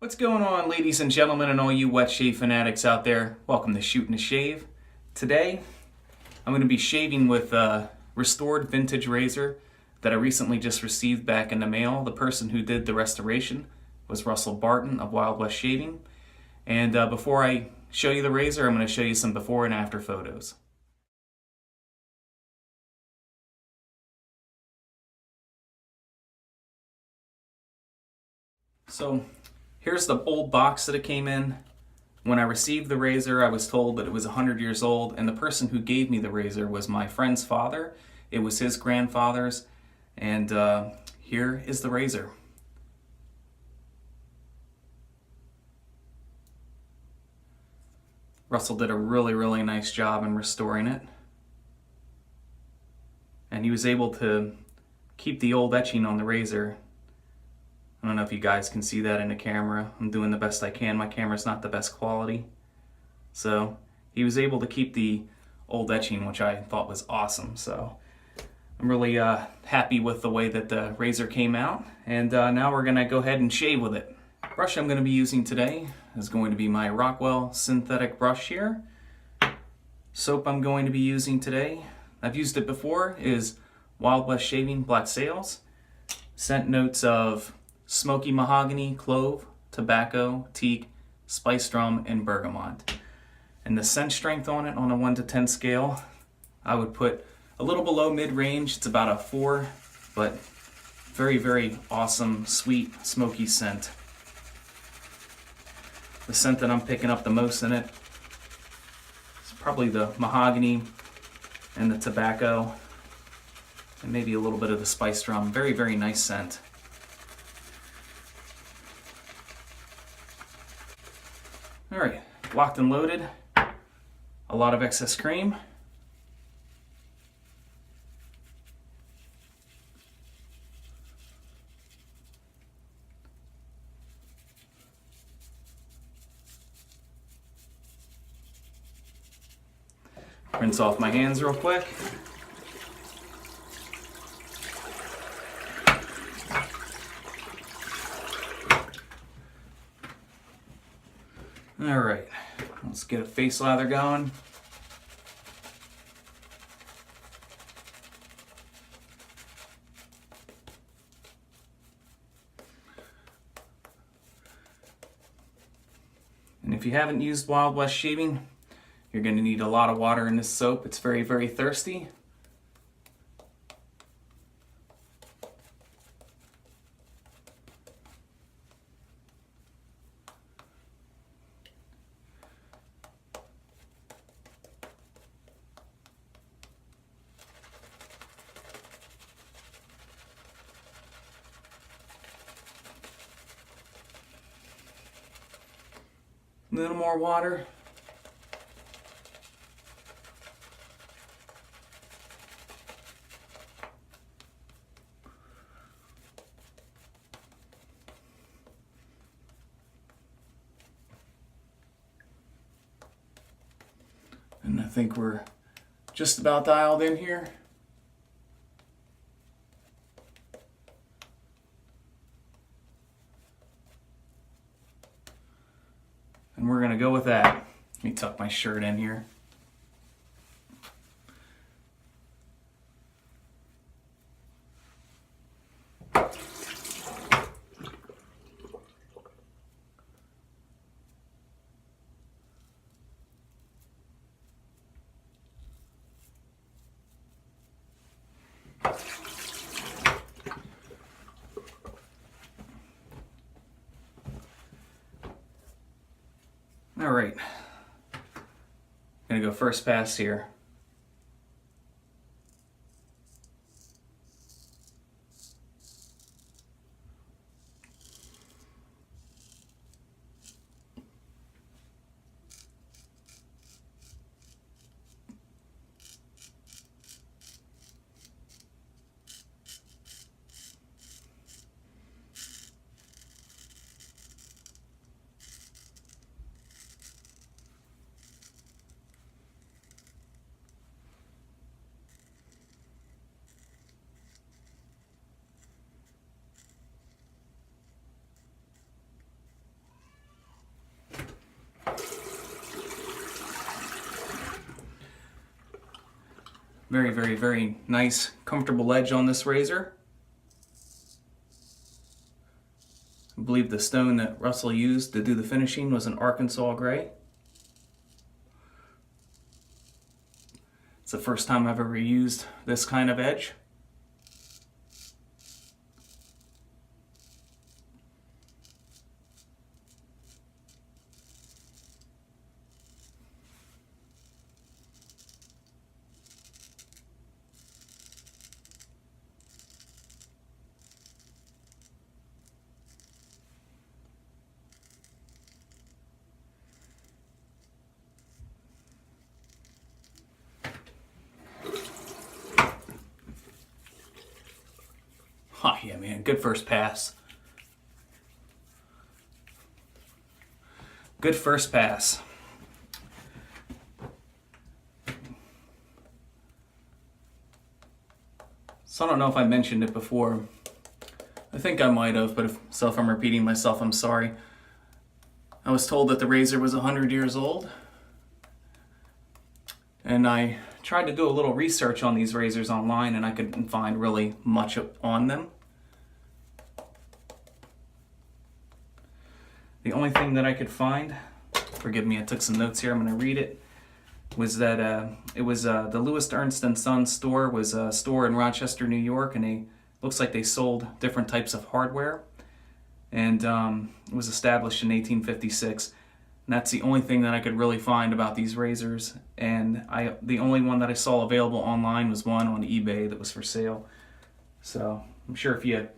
What's going on, ladies and gentlemen, and all you wet shave fanatics out there? Welcome to Shootin' to Shave. Today, I'm going to be shaving with a restored vintage razor that I recently just received back in the mail. The person who did the restoration was Russell Barton of Wild West Shaving. And before I show you the razor, I'm going to show you some before and after photos. So, here's the old box that it came in. When I received the razor, I was told that it was 100 years old, and the person who gave me the razor was my friend's father. It was his grandfather's, and here is the razor. Russell did a really nice job in restoring it. And he was able to keep the old etching on the razor. I don't know if you guys can see that in the camera. I'm doing the best I can. My camera's not the best quality. So he was able to keep the old etching, which I thought was awesome. So I'm really happy with the way that the razor came out. And now we're gonna go ahead and shave with it. The brush I'm gonna be using today is going to be my Rockwell synthetic brush here. Soap I'm going to be using today, I've used it before, is Wild West Shaving Black Sails. Scent notes of smoky mahogany, clove, tobacco, teak, spice drum, and bergamot. And the scent strength on it on a 1 to 10 scale, I would put a little below mid-range. It's about a 4, but very awesome, sweet, smoky scent. The scent that I'm picking up the most in it is probably the mahogany and the tobacco, and maybe a little bit of the spice drum. Very nice scent. All right, locked and loaded. A lot of excess cream. Rinse off my hands real quick. All right, let's get a face lather going. And if you haven't used Wild West Shaving, you're going to need a lot of water in this soap. It's very thirsty. A little more water. And I think we're just about dialed in here. And we're gonna go with that. Let me tuck my shirt in here. All right, gonna go first pass here. Very, very, very nice, comfortable edge on this razor. I believe the stone that Russell used to do the finishing was an Arkansas gray. It's the first time I've ever used this kind of edge. Oh yeah, man, good first pass. Good first pass. So I don't know if I mentioned it before. I think I might have, but if I'm repeating myself, I'm sorry. I was told that the razor was 100 years old. And I tried to do a little research on these razors online, and I couldn't find really much on them. The only thing that I could find, forgive me, I took some notes here, I'm going to read it, was that it was the Ernst Sons store was a store in Rochester, New York, and they looks like they sold different types of hardware. And it was established in 1856. And that's the only thing that I could really find about these razors. And the only one that I saw available online was one on eBay that was for sale. So I'm sure if you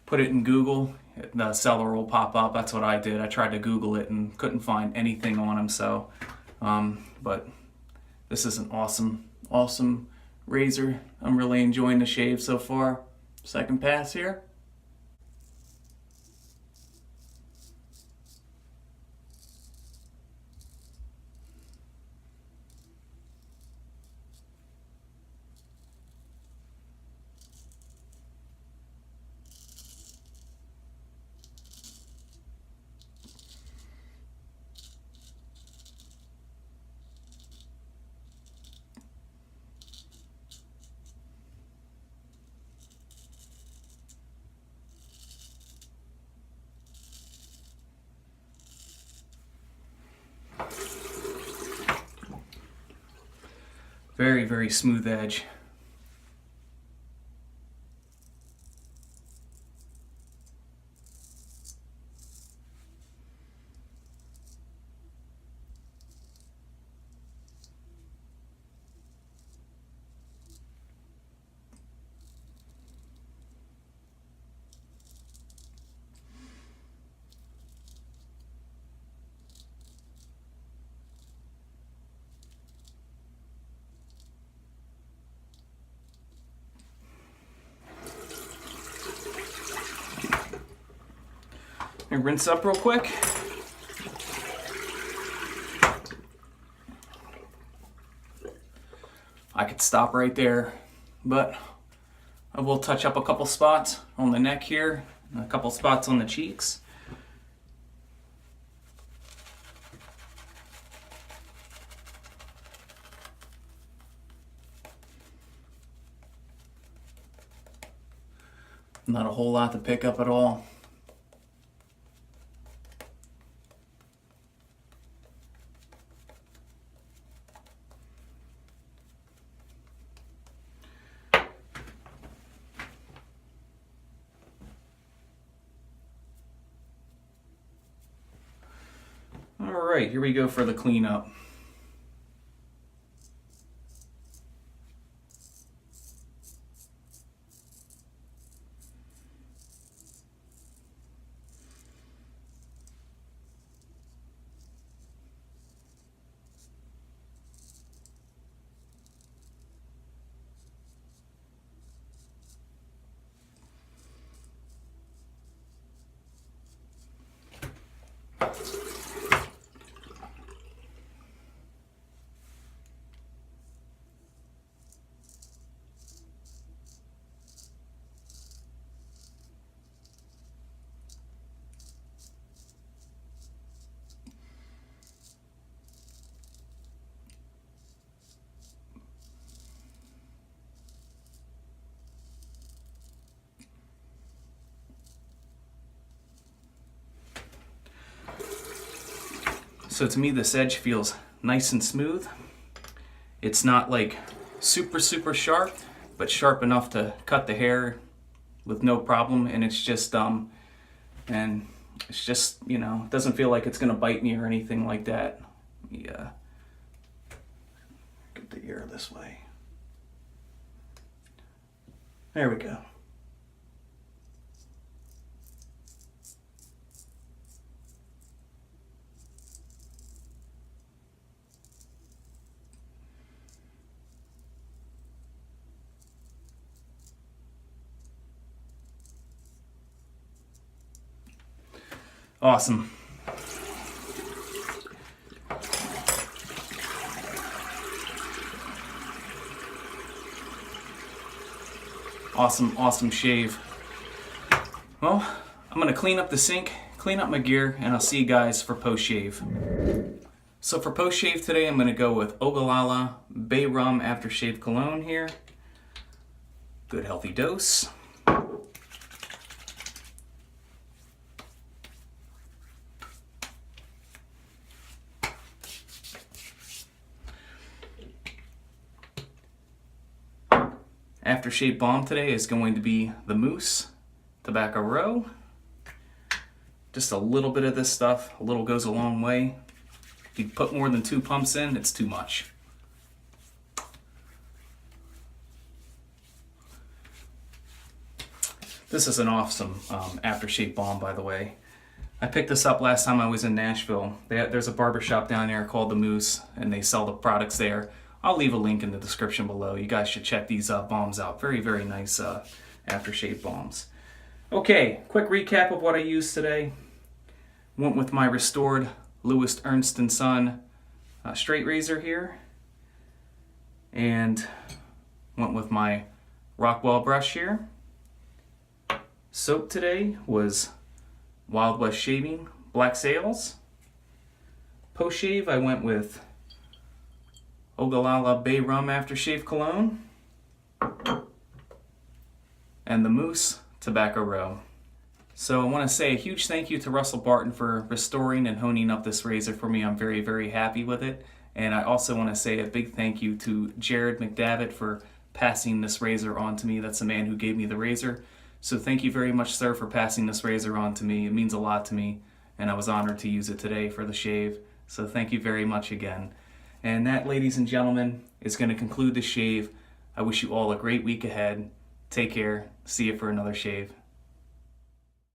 put it in Google, the seller will pop up. That's what I did. I tried to Google it and couldn't find anything on them. So, but this is an awesome, awesome razor. I'm really enjoying the shave so far. Second pass here. Very, very smooth edge. And rinse up real quick. I could stop right there, but I will touch up a couple spots on the neck here, and a couple spots on the cheeks. Not a whole lot to pick up at all. All right, here we go for the cleanup. So to me, this edge feels nice and smooth. It's not like super sharp, but sharp enough to cut the hair with no problem. And it's just you know, it doesn't feel like it's gonna bite me or anything like that. Yeah, get the ear this way. There we go. Awesome. Awesome shave. Well, I'm gonna clean up the sink, clean up my gear, and I'll see you guys for post-shave. So for post-shave today, I'm gonna go with Ogallala Bay Rum Aftershave Cologne here. Good healthy dose. Aftershave balm today is going to be the Moose Tobacco Row. Just a little bit of this stuff, a little goes a long way. If you put more than 2 pumps in, it's too much. This is an awesome aftershave balm, by the way. I picked this up last time I was in Nashville. There's a barbershop down there called The Moose, and they sell the products there. I'll leave a link in the description below. You guys should check these balms out. Very nice aftershave balms. Okay, quick recap of what I used today. Went with my restored Ernst Sons straight razor here. And went with my Rockwell brush here. Soap today was Wild West Shaving Black Sails. Post shave I went with Ogallala Bay Rum Aftershave Cologne and the Moose Tobacco Row. So I want to say a huge thank you to Russell Barton for restoring and honing up this razor for me. I'm very happy with it. And I also want to say a big thank you to Jared McDavitt for passing this razor on to me. That's the man who gave me the razor. So thank you very much, sir, for passing this razor on to me. It means a lot to me, and I was honored to use it today for the shave. So thank you very much again. And that, ladies and gentlemen, is going to conclude the shave. I wish you all a great week ahead. Take care. See you for another shave.